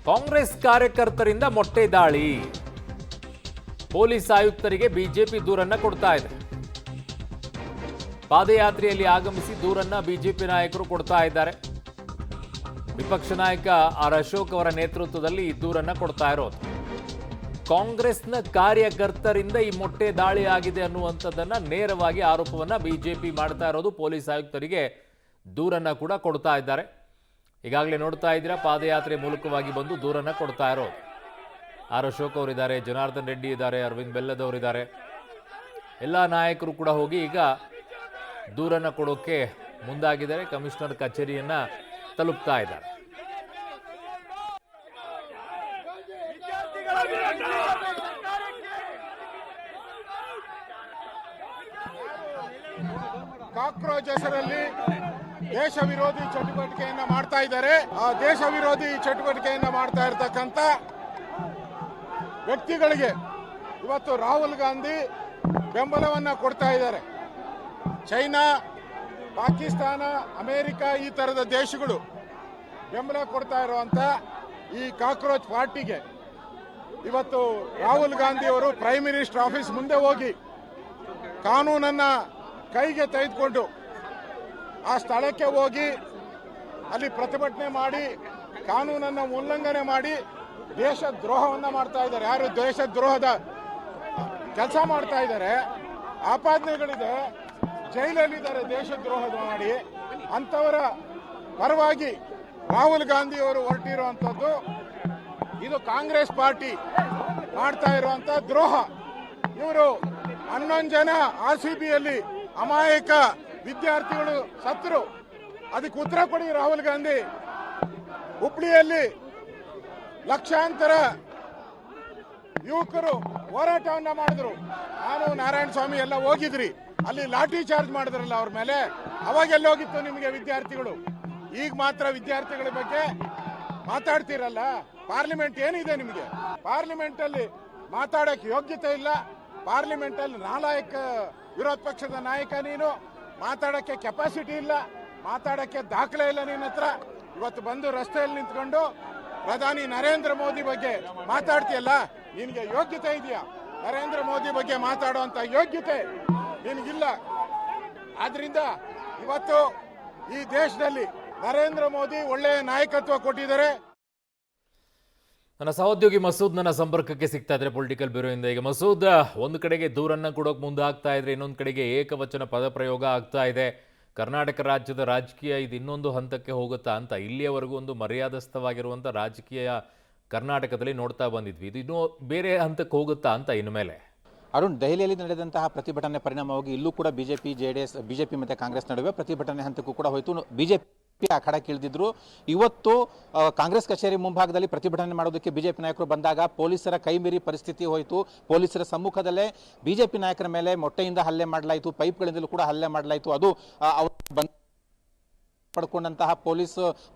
ಕಾಂಗ್ರೆಸ್ ಕಾರ್ಯಕರ್ತರಿಂದ ಮೊಟ್ಟೆ ದಾಳಿ. ಪೊಲೀಸ್ ಆಯುಕ್ತರಿಗೆ ಬಿಜೆಪಿ ದೂರನ್ನ ಕೊಡ್ತಾ ಇದೆ. ಪಾದಯಾತ್ರೆಯಲ್ಲಿ ಆಗಮಿಸಿ ದೂರನ್ನ ಬಿಜೆಪಿ ನಾಯಕರು ಕೊಡ್ತಾ ಇದ್ದಾರೆ. ವಿಪಕ್ಷ ನಾಯಕ ಆರ್ ಅಶೋಕ್ ಅವರ ನೇತೃತ್ವದಲ್ಲಿ ಈ ದೂರನ್ನ ಕೊಡ್ತಾ ಇರೋದು. ಕಾಂಗ್ರೆಸ್ನ ಕಾರ್ಯಕರ್ತರಿಂದ ಈ ಮೊಟ್ಟೆ ದಾಳಿ ಆಗಿದೆ ಅನ್ನುವಂಥದ್ದನ್ನ ನೇರವಾಗಿ ಆರೋಪವನ್ನ ಬಿಜೆಪಿ ಮಾಡ್ತಾ ಇರೋದು. ಪೊಲೀಸ್ ಆಯುಕ್ತರಿಗೆ ದೂರನ್ನ ಕೂಡ ಕೊಡ್ತಾ ಇದ್ದಾರೆ. ಈಗಾಗಲೇ ನೋಡ್ತಾ ಇದ್ದೀರಾ, ಪಾದಯಾತ್ರೆ ಮೂಲಕವಾಗಿ ಬಂದು ದೂರನ್ನ ಕೊಡ್ತಾ ಇರೋದು. ಆರ್ ಅಶೋಕ್ ಅವರಿದ್ದಾರೆ, ಜನಾರ್ದನ್ ರೆಡ್ಡಿ ಇದ್ದಾರೆ, ಅರವಿಂದ್ ಬೆಲ್ಲದವರಿದ್ದಾರೆ. ಎಲ್ಲ ನಾಯಕರು ಕೂಡ ಹೋಗಿ ಈಗ ದೂರನ್ನ ಕೊಡೋಕೆ ಮುಂದಾಗಿದ್ದಾರೆ. ಕಮಿಷನರ್ ಕಚೇರಿಯನ್ನ ತಲುಪ್ತಾ ಇದ್ದಾರೆ. ಕಾಕ್ರೋಚ್ ಹೆಸರಲ್ಲಿ ದೇಶ ವಿರೋಧಿ ಚಟುವಟಿಕೆಯನ್ನ ಮಾಡ್ತಾ ಇದ್ದಾರೆ. ಆ ದೇಶ ವಿರೋಧಿ ಚಟುವಟಿಕೆಯನ್ನ ಮಾಡ್ತಾ ಇರತಕ್ಕಂತ ವ್ಯಕ್ತಿಗಳಿಗೆ ಇವತ್ತು ರಾಹುಲ್ ಗಾಂಧಿ ಬೆಂಬಲವನ್ನ ಕೊಡ್ತಾ ಇದ್ದಾರೆ. ಚೈನಾ, ಪಾಕಿಸ್ತಾನ, ಅಮೆರಿಕ ಈ ತರದ ದೇಶಗಳು ಬೆಂಬಲ ಕೊಡ್ತಾ ಇರುವಂತ ಈ ಕಾಕ್ರೋಚ್ ಪಾರ್ಟಿಗೆ ಇವತ್ತು ರಾಹುಲ್ ಗಾಂಧಿ ಅವರು ಪ್ರೈಮ್ ಮಿನಿಸ್ಟರ್ ಆಫೀಸ್ ಮುಂದೆ ಹೋಗಿ ಕಾನೂನನ್ನ ಕೈಗೆ ತೆಗೆದುಕೊಂಡು ಆ ಸ್ಥಳಕ್ಕೆ ಹೋಗಿ ಅಲ್ಲಿ ಪ್ರತಿಭಟನೆ ಮಾಡಿ ಕಾನೂನನ್ನು ಉಲ್ಲಂಘನೆ ಮಾಡಿ ದೇಶ ದ್ರೋಹವನ್ನ ಮಾಡ್ತಾ ಇದ್ದಾರೆ. ಯಾರು ದೇಶ ದ್ರೋಹದ ಕೆಲಸ ಮಾಡ್ತಾ ಇದ್ದಾರೆ, ಆಪಾದನೆಗಳಿದೆ, ಜೈಲಲ್ಲಿದ್ದಾರೆ ದೇಶ ದ್ರೋಹದ ಮಾಡಿ. ಅಂತವರ ಪರವಾಗಿ ರಾಹುಲ್ ಗಾಂಧಿ ಅವರು ಹೊರಟಿರುವಂತದ್ದು ಇದು ಕಾಂಗ್ರೆಸ್ ಪಾರ್ಟಿ ಮಾಡ್ತಾ ಇರುವಂತ ದ್ರೋಹ. ಇವರು 11 ಜನ RCBಯಲ್ಲಿ ಅಮಾಯಕ ವಿದ್ಯಾರ್ಥಿಗಳು ಸತ್ತರು. ಅದಕ್ಕೆ ಉತ್ತರ ಕೊಡಿ ರಾಹುಲ್ ಗಾಂಧಿ. ಹುಬ್ಳಿಯಲ್ಲಿ ಲಕ್ಷಾಂತರ ಯುವಕರು ಹೋರಾಟವನ್ನ ಮಾಡಿದ್ರು. ನಾನು ನಾರಾಯಣ ಸ್ವಾಮಿ ಎಲ್ಲ ಹೋಗಿದ್ರಿ, ಅಲ್ಲಿ ಲಾಠಿ ಚಾರ್ಜ್ ಮಾಡಿದ್ರಲ್ಲ ಅವ್ರ ಮೇಲೆ. ಅವಾಗೆಲ್ಲ ಹೋಗಿತ್ತು ನಿಮಗೆ ವಿದ್ಯಾರ್ಥಿಗಳು? ಈಗ ಮಾತ್ರ ವಿದ್ಯಾರ್ಥಿಗಳ ಬಗ್ಗೆ ಮಾತಾಡ್ತಿರಲ್ಲ. ಪಾರ್ಲಿಮೆಂಟ್ ಏನಿದೆ ನಿಮಗೆ? ಪಾರ್ಲಿಮೆಂಟ್ ಅಲ್ಲಿ ಮಾತಾಡಕ್ಕೆ ಯೋಗ್ಯತೆ ಇಲ್ಲ. ಪಾರ್ಲಿಮೆಂಟ್ ಅಲ್ಲಿ ನಾಲಾಯಕ ವಿರೋಧ ಪಕ್ಷದ ನಾಯಕ ನೀನು. ಮಾತಾಡಕ್ಕೆ ಕೆಪಾಸಿಟಿ ಇಲ್ಲ, ಮಾತಾಡಕ್ಕೆ ದಾಖಲೆ ಇಲ್ಲ ನಿನ್ನ ಹತ್ರ. ಇವತ್ತು ಬಂದು ರಸ್ತೆಯಲ್ಲಿ ನಿಂತ್ಕೊಂಡು ಪ್ರಧಾನಿ ನರೇಂದ್ರ ಮೋದಿ ಬಗ್ಗೆ ಮಾತಾಡ್ತೀಯಲ್ಲ, ನಿನಗೆ ಯೋಗ್ಯತೆ ಇದೆಯಾ? ನರೇಂದ್ರ ಮೋದಿ ಬಗ್ಗೆ ಮಾತಾಡುವಂತ ಯೋಗ್ಯತೆ ನಿನಗಿಲ್ಲ. ಆದ್ರಿಂದ ಇವತ್ತು ಈ ದೇಶದಲ್ಲಿ ನರೇಂದ್ರ ಮೋದಿ ಒಳ್ಳೆಯ ನಾಯಕತ್ವ ಕೊಟ್ಟಿದ್ದಾರೆ. ನನ್ನ ಸಹೋದ್ಯೋಗಿ ಮಸೂದ್ ನನ್ನ ಸಂಪರ್ಕಕ್ಕೆ ಸಿಗ್ತಾ ಇದ್ರೆ ಪೊಲಿಟಿಕಲ್ ಬ್ಯೂರೋಯಿಂದ. ಈಗ ಮಸೂದ್, ಒಂದು ಕಡೆಗೆ ದೂರನ್ನ ಕೊಡೋಕೆ ಮುಂದಾಗ್ತಾ ಇದ್ರೆ, ಇನ್ನೊಂದು ಕಡೆಗೆ ಏಕವಚನ ಪದಪ್ರಯೋಗ ಆಗ್ತಾ ಇದೆ. ಕರ್ನಾಟಕ ರಾಜ್ಯದ ರಾಜಕೀಯ ಇದು ಇನ್ನೊಂದು ಹಂತಕ್ಕೆ ಹೋಗುತ್ತಾ ಅಂತ ಇಲ್ಲಿಯವರೆಗೂ ಒಂದು ಮರ್ಯಾದಸ್ಥವಾಗಿರುವಂಥ ರಾಜಕೀಯ ಕರ್ನಾಟಕದಲ್ಲಿ ನೋಡ್ತಾ ಬಂದಿದ್ವಿ. ಇದು ಇನ್ನೂ ಬೇರೆ ಹಂತಕ್ಕೆ ಹೋಗುತ್ತಾ ಅಂತ ಇನ್ಮೇಲೆ? ಅರುಣ್, ದೆಹಲಿಯಲ್ಲಿ ನಡೆದಂತಹ ಪ್ರತಿಭಟನೆ ಪರಿಣಾಮವಾಗಿ ಇಲ್ಲೂ ಕೂಡ ಬಿಜೆಪಿ ಮತ್ತು ಕಾಂಗ್ರೆಸ್ ನಡುವೆ ಪ್ರತಿಭಟನೆ ಹಂತಕ್ಕೂ ಕೂಡ ಹೋಯಿತು. ಬಿಜೆಪಿ ಅಖಾಡಕ್ಕಿಳಿದಿದ್ರು. ಇವತ್ತು ಕಾಂಗ್ರೆಸ್ ಕಚೇರಿ ಮುಂಭಾಗದಲ್ಲಿ ಪ್ರತಿಭಟನೆ ಮಾಡೋದಕ್ಕೆ ಬಿಜೆಪಿ ನಾಯಕರು ಬಂದಾಗ ಪೊಲೀಸರ ಕೈ ಮೀರಿ ಪರಿಸ್ಥಿತಿ ಹೋಯಿತು. ಪೊಲೀಸರ ಸಮ್ಮುಖದಲ್ಲೇ ಬಿಜೆಪಿ ನಾಯಕರ ಮೇಲೆ ಮೊಟ್ಟೆಯಿಂದ ಹಲ್ಲೆ ಮಾಡಲಾಯಿತು, ಪೈಪ್ಗಳಿಂದಲೂ ಕೂಡ ಹಲ್ಲೆ ಮಾಡಲಾಯಿತು. ಅದು ಪಡ್ಕೊಂಡಂತಹ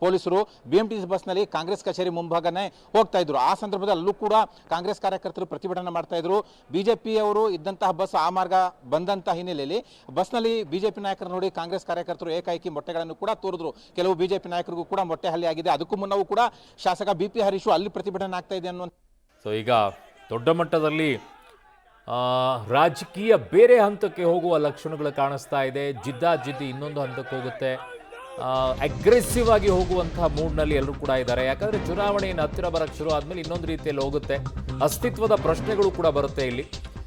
ಪೊಲೀಸರು BMTC ಬಸ್ನಲ್ಲಿ ಕಾಂಗ್ರೆಸ್ ಕಚೇರಿ ಮುಂಭಾಗನೇ ಹೋಗ್ತಾ ಇದ್ರು. ಆ ಸಂದರ್ಭದಲ್ಲಿ ಅಲ್ಲೂ ಕೂಡ ಕಾಂಗ್ರೆಸ್ ಕಾರ್ಯಕರ್ತರು ಪ್ರತಿಭಟನೆ ಮಾಡ್ತಾ ಇದ್ರು. ಬಿಜೆಪಿಯವರು ಇದ್ದಂತಹ ಬಸ್ ಆ ಮಾರ್ಗ ಬಂದಂತಹ ಹಿನ್ನೆಲೆಯಲ್ಲಿ ಬಸ್ನಲ್ಲಿ ಬಿಜೆಪಿ ನಾಯಕರು ನೋಡಿ ಕಾಂಗ್ರೆಸ್ ಕಾರ್ಯಕರ್ತರು ಏಕಾಏಕಿ ಮೊಟ್ಟೆಗಳನ್ನು ಕೂಡ ತೋರಿದ್ರು. ಕೆಲವು ಬಿಜೆಪಿ ನಾಯಕರಿಗೂ ಕೂಡ ಮೊಟ್ಟೆ ಹಲ್ಲೆ ಆಗಿದೆ. ಅದಕ್ಕೂ ಮುನ್ನವೂ ಕೂಡ ಶಾಸಕ BP ಹರೀಶು ಅಲ್ಲಿ ಪ್ರತಿಭಟನೆ ಆಗ್ತಾ ಇದೆ ಅನ್ನುವಂಥ. ಸೊ ಈಗ ದೊಡ್ಡ ಮಟ್ಟದಲ್ಲಿ ರಾಜಕೀಯ ಬೇರೆ ಹಂತಕ್ಕೆ ಹೋಗುವ ಲಕ್ಷಣಗಳು ಕಾಣಿಸ್ತಾ ಇದೆ. ಜಿದ್ದಾಜಿದ್ದಿ ಇನ್ನೊಂದು ಹಂತಕ್ಕೆ ಹೋಗುತ್ತೆ. ಅಗ್ರೆಸಿವ್ ಆಗಿ ಹೋಗುವಂತಹ ಮೂಡ್ನಲ್ಲಿ ಎಲ್ಲರೂ ಕೂಡ ಇದ್ದಾರೆ. ಯಾಕಂದರೆ ಚುನಾವಣೆಯನ್ನು ಹತ್ತಿರ ಬರಕ್ಕೆ ಶುರು ಆದಮೇಲೆ ಇನ್ನೊಂದು ರೀತಿಯಲ್ಲಿ ಹೋಗುತ್ತೆ. ಅಸ್ತಿತ್ವದ ಪ್ರಶ್ನೆಗಳು ಕೂಡ ಬರುತ್ತೆ ಇಲ್ಲಿ.